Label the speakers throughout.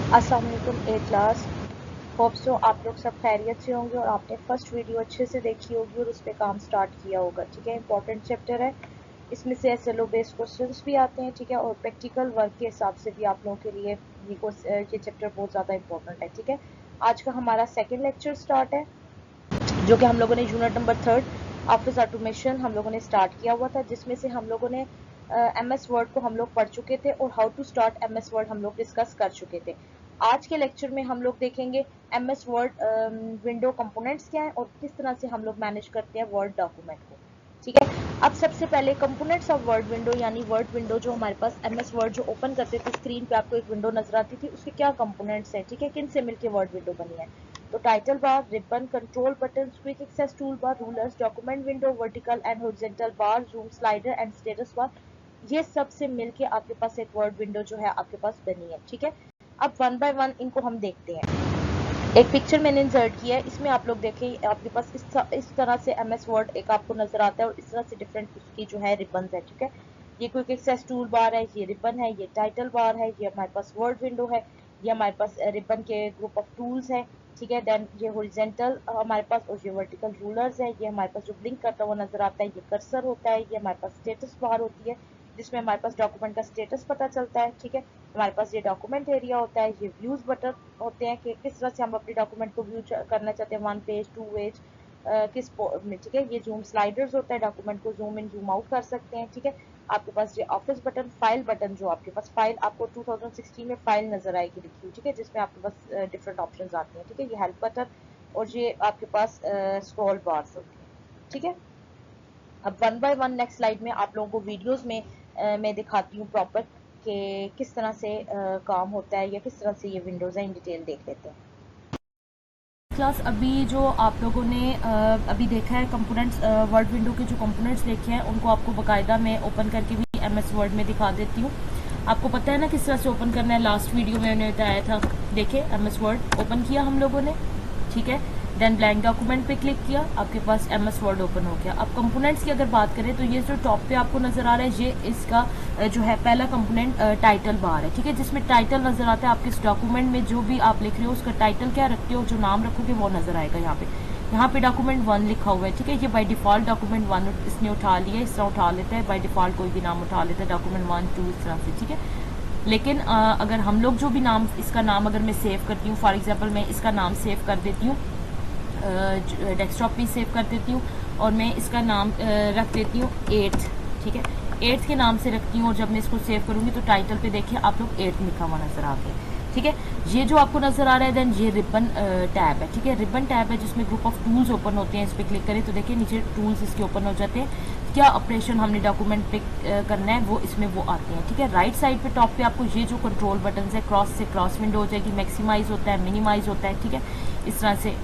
Speaker 1: अस्सलाम वालेकुम ए class. Hope so आप लोग सब खैरियत से होंगे और आपने फर्स्ट वीडियो अच्छे से देखी होगी और उस पर काम स्टार्ट किया होगा। ठीक है, इंपॉर्टेंट चैप्टर है, इसमें से SLO बेस्ड क्वेश्चंस भी आते हैं। ठीक है, और प्रैक्टिकल वर्क के हिसाब से भी आप लोगों के लिए ये चैप्टर बहुत ज़्यादा इंपॉर्टेंट है। ठीक है, आज का हमारा सेकेंड लेक्चर स्टार्ट है, जो कि हम लोगों ने यूनिट नंबर 3 ऑफिस ऑटोमेशन हम लोगों ने स्टार्ट किया हुआ था, जिसमें से हम लोगों ने MS वर्ड को हम लोग पढ़ चुके थे और how to start MS Word हम लोग डिस्कस कर चुके थे। आज के लेक्चर में हम लोग देखेंगे MS वर्ड विंडो कंपोनेंट्स क्या है और किस तरह से हम लोग मैनेज करते हैं वर्ड डॉक्यूमेंट को। ठीक है, अब सबसे पहले कंपोनेंट्स ऑफ वर्ड विंडो यानी वर्ड विंडो जो हमारे पास MS वर्ड जो ओपन करते थे, स्क्रीन पे आपको एक विंडो नजर आती थी, उसके क्या कंपोनेंट्स हैं। ठीक है, किन से मिलके वर्ड विंडो बनी है। तो title bar, ribbon, control button, quick access tool bar, rulers, document window, vertical and horizontal bar, zoom slider and status bar, ये सब से मिलके आपके पास एक वर्ड विंडो जो है आपके पास बनी है। ठीक है, अब वन बाय वन इनको हम देखते हैं। एक पिक्चर मैंने इंसर्ट किया है, इसमें आप लोग देखें आपके पास इस तरह से MS वर्ड एक आपको नजर आता है और इस तरह से डिफरेंट उसकी जो है रिबन्स है। ठीक है, ये क्विक एक्सेस टूल बार है, ये रिबन है, ये टाइटल बार है, ये हमारे पास वर्ड विंडो है, ये हमारे पास रिबन के ग्रुप ऑफ टूल्स है। ठीक है, देन ये हॉरिजॉन्टल हमारे पास और ये वर्टिकल रूलर्स है, ये हमारे पास जो ब्लिंक करता हुआ नजर आता है ये कर्सर होता है, ये हमारे पास स्टेटस बार होती है जिसमें हमारे पास डॉक्यूमेंट का स्टेटस पता चलता है। ठीक है, हमारे पास ये डॉक्यूमेंट एरिया होता है, ये व्यूज बटन होते हैं कि किस तरह से हम अपने डॉक्यूमेंट को व्यू करना चाहते हैं, 1 पेज 2 पेज किस में। ठीक है, ये जूम स्लाइडर्स होता है, डॉक्यूमेंट को जूम इन जूम आउट कर सकते हैं। ठीक है, आपके पास ये ऑफिस बटन, फाइल बटन, जो आपके पास फाइल आपको 2016 में फाइल नजर आएगी लिखी हुई। ठीक है, जिसमें आपके पास डिफरेंट ऑप्शंस आते हैं। ठीक है, ये हेल्प बटन और ये आपके पास स्क्रॉल बार्स होती हैं। ठीक है, अब one by one next slide में आप लोगों को वीडियोस में मैं दिखाती हूँ प्रॉपर कि किस तरह से काम होता है या किस तरह से ये विंडोज है, इन डिटेल देख लेते हैं। क्लास अभी जो आप लोगों ने अभी देखा है कंपोनेंट्स, वर्ड विंडो के जो कंपोनेंट्स देखे हैं उनको आपको बाकायदा मैं ओपन करके भी MS वर्ड में दिखा देती हूँ। आपको पता है ना किस तरह से ओपन करना है, लास्ट वीडियो में मैंने बताया था। देखिए MS वर्ड ओपन किया हम लोगों ने, ठीक है, देन ब्लैंक डॉक्यूमेंट पे क्लिक किया, आपके पास MS वर्ड ओपन हो गया। अब कंपोनेंट्स की अगर बात करें तो ये जो टॉप पे आपको नजर आ रहा है ये इसका जो है पहला कंपोनेंट टाइटल बार है। ठीक है, जिसमें टाइटल नजर आता है, आपके इस डॉक्यूमेंट में जो भी आप लिख रहे हो उसका टाइटल क्या रखते हो, जो नाम रखोगे वो नजर आएगा यहाँ पे डॉक्यूमेंट 1 लिखा हुआ है। ठीक है, ये बाय डिफॉल्ट डॉक्यूमेंट 1 इसने उठा लिया, इस तरह उठा लेता है, बाय डिफॉल्ट कोई भी नाम उठा लेता है, डॉक्यूमेंट 1 2 इस तरह से। ठीक है, लेकिन अगर हम लोग जो भी नाम, इसका नाम अगर मैं सेव करती हूँ, फॉर एग्जाम्पल मैं इसका नाम सेव कर देती हूँ, डेस्कटॉप पे सेव कर देती हूँ और मैं इसका नाम रख देती हूँ 8। ठीक है, 8 के नाम से रखती हूँ और जब मैं इसको सेव करूँगी तो टाइटल पे देखिए आप लोग 8 लिखा हुआ नजर आ गया। ठीक है, ये जो आपको नजर आ रहा है देन ये रिबन टैब है। ठीक है, रिबन टैब है जिसमें ग्रुप ऑफ टूल्स ओपन होते हैं। इस पर क्लिक करें तो देखिए नीचे टूल्स इसके ओपन हो जाते हैं। क्या ऑपरेशन हमने डॉक्यूमेंट पे करना है वो इसमें वो आते हैं। ठीक है, राइट साइड पे टॉप पे आपको ये जो कंट्रोल बटन है, क्रॉस से क्रॉस विंडो हो जाएगी, मैक्सिमाइज होता है, मिनिमाइज होता है। ठीक है, इस तरह से।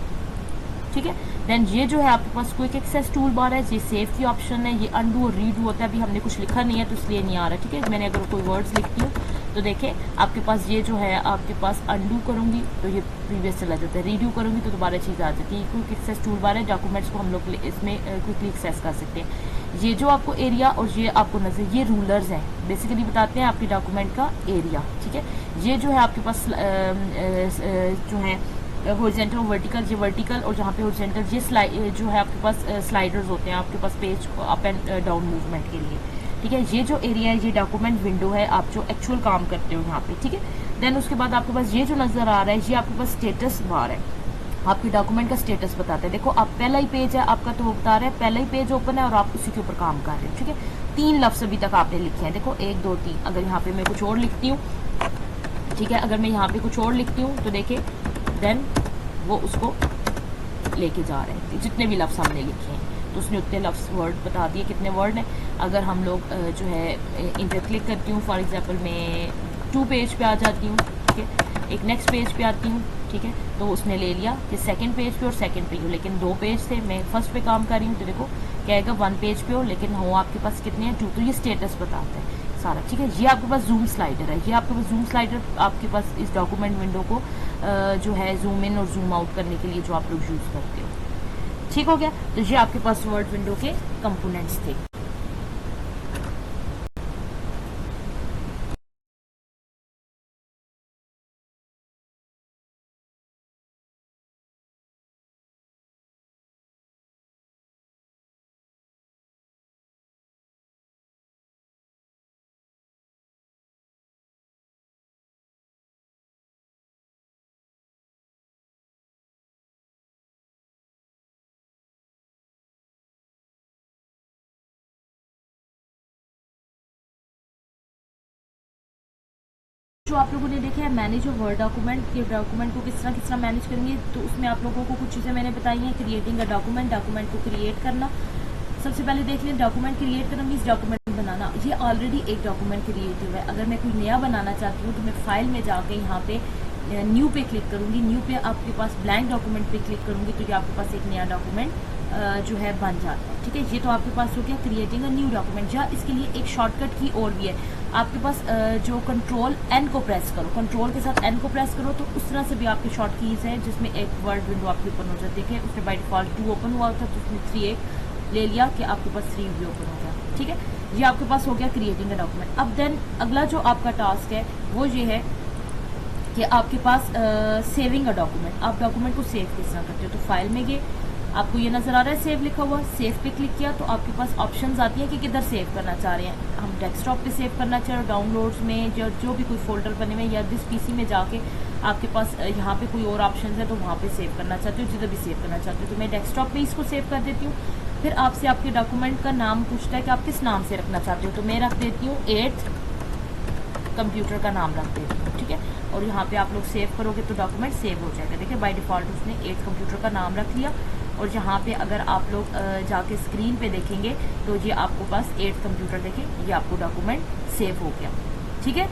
Speaker 1: ठीक है, देन ये जो है आपके पास क्विक एक्सेस टूल बार है, ये सेव की ऑप्शन है, ये अंडू और रीडू होता है। अभी हमने कुछ लिखा नहीं है तो इसलिए नहीं आ रहा। ठीक है, मैंने अगर कोई वर्ड्स लिखती हूँ तो देखें आपके पास ये जो है आपके पास अंडू करूँगी तो ये प्रीवियस चला जाता है, रीडू करूँगी तो दोबारा चीज़ आ जाती है। क्विक एक्सेस टूल बार है, डॉक्यूमेंट्स को हम लोग इसमें क्विकली एक्सेस कर सकते हैं। ये जो आपको एरिया और ये आपको नजर, ये रूलर्स हैं, बेसिकली बताते हैं आपके डॉक्यूमेंट का एरिया। ठीक है, ये जो है आपके पास जो है हॉरिजॉन्टल और वर्टिकल, ये वर्टिकल और जहाँ पे हॉरिजॉन्टल ये जो है आपके पास स्लाइडर्स होते हैं आपके पास पेज को अप एंड डाउन मूवमेंट के लिए। ठीक है, ये जो एरिया है ये डॉक्यूमेंट विंडो है, आप जो एक्चुअल काम करते हो यहाँ पे। ठीक है, देन उसके बाद आपके पास ये जो नजर आ रहा है ये आपके पास स्टेटस बार है, आपके डॉक्यूमेंट का स्टेटस बताता है। देखो आप पहला ही पेज है आपका तो बता रहा है पहला ही पेज ओपन है और आप उसी के ऊपर काम कर रहे हो। ठीक है, 3 लफ्ज अभी तक आपने लिखे हैं, देखो 1 2 3। अगर यहाँ पे मैं कुछ और लिखती हूँ, ठीक है, अगर मैं यहाँ पे कुछ और लिखती हूँ तो देखिए देन वो उसको लेके जा रहे हैं, जितने भी लफ्ज़ हमने लिखे हैं तो उसने उतने लफ्ज़ वर्ड बता दिए कितने वर्ड हैं। अगर हम लोग जो है इन पर क्लिक करती हूँ, फॉर एग्जांपल मैं 2 पेज पे आ जाती हूँ। ठीक है, एक नेक्स्ट पेज पे आती हूँ। ठीक है, तो उसने ले लिया कि सेकंड पेज पे और सेकंड पे हो, लेकिन 2 पेज थे, मैं फर्स्ट पे काम कर रही हूँ तो देखो क्या आएगा 1 पेज पे हो, लेकिन हो आपके पास कितने हैं 2, तो ये स्टेटस बताता है सारा। ठीक है, ये आपके पास जूम स्लाइडर है, ये आपके पास जूम स्लाइडर आपके पास इस डॉक्यूमेंट विंडो को जो है जूम इन और जूम आउट करने के लिए जो आप लोग यूज़ करते हो। ठीक हो गया, तो ये आपके पास वर्ड विंडो के कंपोनेंट्स थे।
Speaker 2: जो आप लोगों ने देखा है मैनेज योर वर्ड डॉक्यूमेंट, ये डॉक्यूमेंट को किस तरह मैनेज करेंगे, तो उसमें आप लोगों को कुछ चीज़ें मैंने बताई हैं। क्रिएटिंग अ डॉक्यूमेंट, डॉक्यूमेंट को क्रिएट करना। सबसे पहले देख लें, डॉक्यूमेंट क्रिएट करना मीन्स डॉक्यूमेंट बनाना। ये ऑलरेडी एक डॉक्यूमेंट क्रिएट हुआ है। अगर मैं कोई नया बनाना चाहती हूँ तो मैं फाइल में जाके यहाँ पे न्यू पे क्लिक करूँगी। न्यू पे आपके पास ब्लैंक डॉक्यूमेंट पे क्लिक करूँगी तो ये आपके पास एक नया डॉक्यूमेंट जो है बन जाता है। ठीक है, ये तो आपके पास हो गया क्रिएटिंग अ न्यू डॉक्यूमेंट। या इसके लिए एक शॉर्टकट की और भी है आपके पास, जो कंट्रोल एन को प्रेस करो, कंट्रोल के साथ एन को प्रेस करो तो उस तरह से भी आपके शॉर्ट कीज़ हैं जिसमें एक वर्ड विंडो आपके ओपन हो जाती है। उसमें बाई डिफॉल्ट 2 ओपन हुआ था तो उसमें 3 एक ले लिया कि आपके पास 3 भी ओपन हो गया। ठीक है, ये आपके पास हो गया क्रिएटिंग अ डॉक्यूमेंट। अब देन अगला जो आपका टास्क है वो ये है कि आपके पास सेविंग अ डॉक्यूमेंट। आप डॉक्यूमेंट को सेव किस तरह करते हो, तो फाइल में गए, आपको ये नज़र आ रहा है सेव लिखा हुआ, सेव पे क्लिक किया तो आपके पास ऑप्शंस आती हैं कि किधर सेव करना चाह रहे हैं। हम डेस्कटॉप पे सेव करना चाह रहे हैं, डाउनलोड्स में, जो भी कोई फोल्डर बने हुए, या दिस पीसी में जाके आपके पास यहाँ पे कोई और ऑप्शन है तो वहाँ पे सेव करना चाहते हो, जिधर भी सेव करना चाहते हो। तो मैं डेस्कटॉप पे इसको सेव कर देती हूँ। फिर आपसे आपके डॉक्यूमेंट का नाम पूछता है कि आप किस नाम से रखना चाहते हो, तो मैं रख देती हूँ 8th कंप्यूटर का नाम रख देती हूँ। ठीक है, और यहाँ पे आप लोग सेव करोगे तो डॉक्यूमेंट सेव हो जाएगा। देखिए बाय डिफ़ॉल्ट उसने 8th कंप्यूटर का नाम रख लिया। और यहाँ पे अगर आप लोग जाके स्क्रीन पे देखेंगे तो ये आपको पास 8th कंप्यूटर देखें, ये आपको डॉक्यूमेंट सेव हो गया। ठीक है,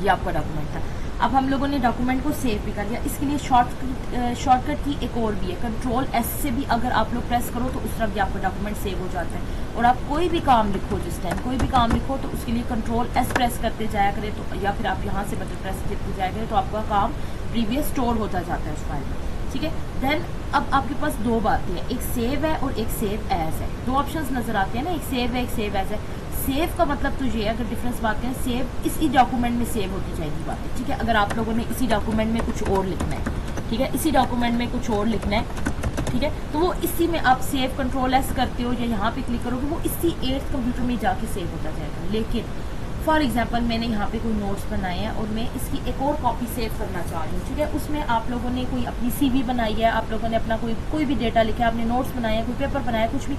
Speaker 2: ये आपका डॉक्यूमेंट था। अब हम लोगों ने डॉक्यूमेंट को सेव भी कर लिया। इसके लिए शॉर्टकट की एक और भी है, कंट्रोल एस से भी अगर आप लोग प्रेस करो तो उस तरफ भी आपका डॉक्यूमेंट सेव हो जाता है। और आप कोई भी काम लिखो, जिस टाइम कोई भी काम लिखो तो उसके लिए कंट्रोल एस प्रेस करते जाया करें, तो या फिर आप यहाँ से बटन प्रेस करते जाया करें तो आपका काम प्रीवियस स्टोर होता जाता है उस फाइल में। ठीक है, देन अब आपके पास दो बातें हैं, एक सेव है और एक सेव एज है। दो ऑप्शंस नजर आते हैं ना, एक सेव है एक सेव एज है। सेव का मतलब तो ये है, अगर डिफरेंस बात करें, सेव इसी डॉक्यूमेंट में सेव होती जाएगी बातें। ठीक है, अगर आप लोगों ने इसी डॉक्यूमेंट में कुछ और लिखना है, ठीक है, इसी डॉक्यूमेंट में कुछ और लिखना है, ठीक है, तो वो इसी में आप सेव कंट्रोल एस करते हो या यहाँ पे क्लिक करोगे, वो इसी 8th कंप्यूटर में जाके सेव होता जाएगा। लेकिन फॉर एग्जाम्पल मैंने यहाँ पे कोई नोट्स बनाए हैं और मैं इसकी एक और कॉपी सेव करना चाह रही हूँ। ठीक है, उसमें आप लोगों ने कोई अपनी CV बनाई है, आप लोगों ने अपना कोई भी डेटा लिखा है, आपने नोट्स बनाए हैं, कोई पेपर बनाया, कुछ भी,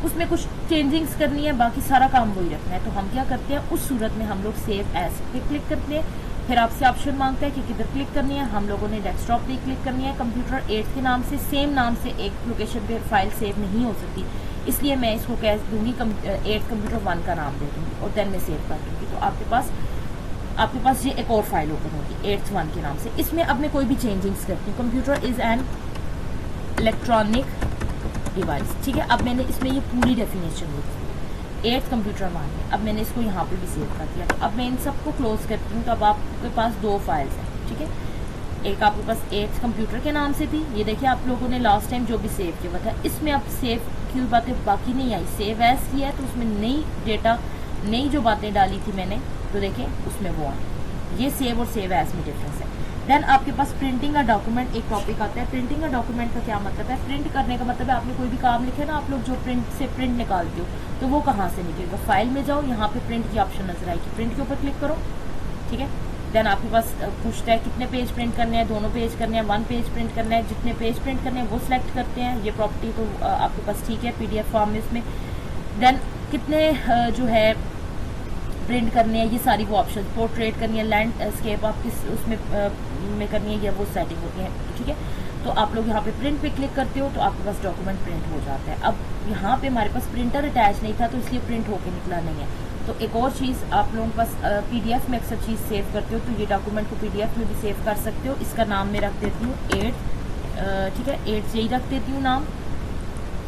Speaker 2: उसमें कुछ चेंजिंग्स करनी है, बाकी सारा काम वही रखना है। तो हम क्या करते हैं, उस सूरत में हम लोग सेव एज पे क्लिक करते हैं। फिर आपसे ऑप्शन मांगता है कि किधर क्लिक करनी है, हम लोगों ने डेस्कटॉप पे क्लिक करनी है। कंप्यूटर 8 के नाम से, सेम नाम से एक लोकेशन पे फाइल सेव नहीं हो सकती, इसलिए मैं इसको कह दूंगी 8 कंप्यूटर 1 का नाम दे दूंगी और देन मैं सेव कर दूंगी। तो आपके पास ये एक और फाइल ओपन होगी 8th 1 के नाम से। इसमें अब मैं कोई भी चेंजिंग्स करती हूँ। Computer is an electronic device. ठीक है, अब मैंने इसमें ये पूरी डेफिनेशन लिखी 8th कंप्यूटर 1 में। अब मैंने इसको यहाँ पे भी सेव कर दिया। तो अब मैं इन सबको क्लोज करती हूँ। तो अब आपके पास दो फाइल्स हैं। ठीक है, एक आपके पास 8th कंप्यूटर के नाम से थी, ये देखिए आप लोगों ने लास्ट टाइम जो भी सेव किया हुआ था, इसमें अब सेव की बातें बाकी नहीं आई, सेव एज किया है तो उसमें नई जो बातें डाली थी मैंने, तो देखें उसमें वो है। ये सेव और सेव एज में डिफरेंस है। देन आपके पास प्रिंटिंग का डॉक्यूमेंट एक टॉपिक आता है। प्रिंटिंग का डॉक्यूमेंट का क्या मतलब है, प्रिंट करने का मतलब है आपने कोई भी काम लिखे ना, आप लोग जो प्रिंट से प्रिंट निकालते हो तो वो कहाँ से निकलेगा, फाइल में जाओ, यहाँ पे प्रिंट की ऑप्शन नजर आएगी, प्रिंट के ऊपर क्लिक करो। ठीक है, देन आपके पास पूछता है कितने पेज प्रिंट करने हैं, दोनों पेज करने हैं, 1 पेज प्रिंट करना है, जितने पेज प्रिंट करने हैं वो सिलेक्ट करते हैं। ये प्रॉपर्टी तो आपके पास ठीक है PDF फॉर्म में इसमें। देन कितने जो है प्रिंट करने हैं, ये सारी वो ऑप्शन, पोर्ट्रेट करनी है, लैंडस्केप आप किस उसमें में करनी है, ये वो सेटिंग होती है। ठीक है, तो आप लोग यहाँ पे प्रिंट पे क्लिक करते हो तो आपके पास डॉक्यूमेंट प्रिंट हो जाता है। अब यहाँ पे हमारे पास प्रिंटर अटैच नहीं था तो इसलिए प्रिंट होके निकला नहीं है। तो एक और चीज़, आप लोगों के पास PDF में अक्सर चीज़ सेव करते हो तो ये डॉक्यूमेंट को PDF में भी सेव कर सकते हो। इसका नाम मैं रख देती हूँ 8, ठीक है, 8 यही रख देती हूँ नाम,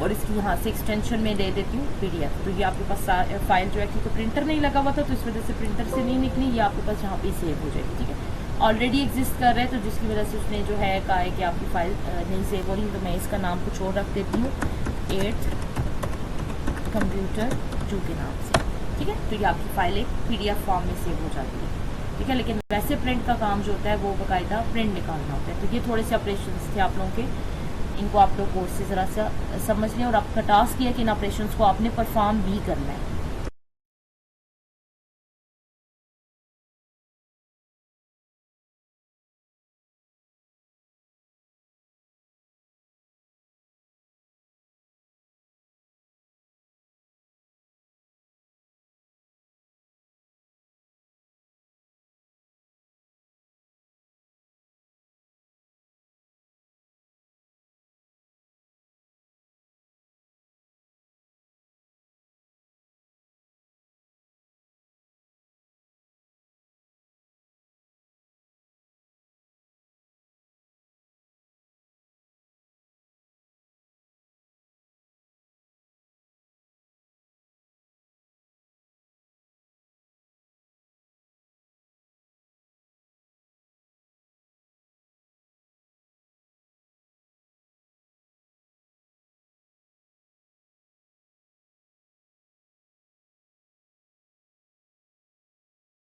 Speaker 2: और इसकी यहाँ से एक्सटेंशन में दे देती हूँ PDF। तो ये आपके पास फाइल जो है, क्योंकि प्रिंटर नहीं लगा हुआ था तो इस वजह से प्रिंटर से नहीं निकली, ये आपके पास यहाँ पे सेव हो जाएगी। ठीक है, ऑलरेडी एग्जिस्ट कर रहा है तो जिसकी वजह से उसने जो है कहा है कि आपकी फाइल नहीं सेव हो रही, तो मैं इसका नाम कुछ और रख देती हूँ 8 कंप्यूटर 2 के नाम से। ठीक है, तो ये आपकी फाइल एक PDF फॉर्म में सेव हो जाती है। ठीक है, लेकिन वैसे प्रिंट का काम जो होता है वो बाकायदा प्रिंट निकालना होता है। तो ये थोड़े से ऑपरेशंस थे आप लोगों के, इनको आप लोग कोर्स से ज़रा सा समझ लें और आपका टास्क ये है कि इन ऑपरेशंस को आपने परफॉर्म भी करना है।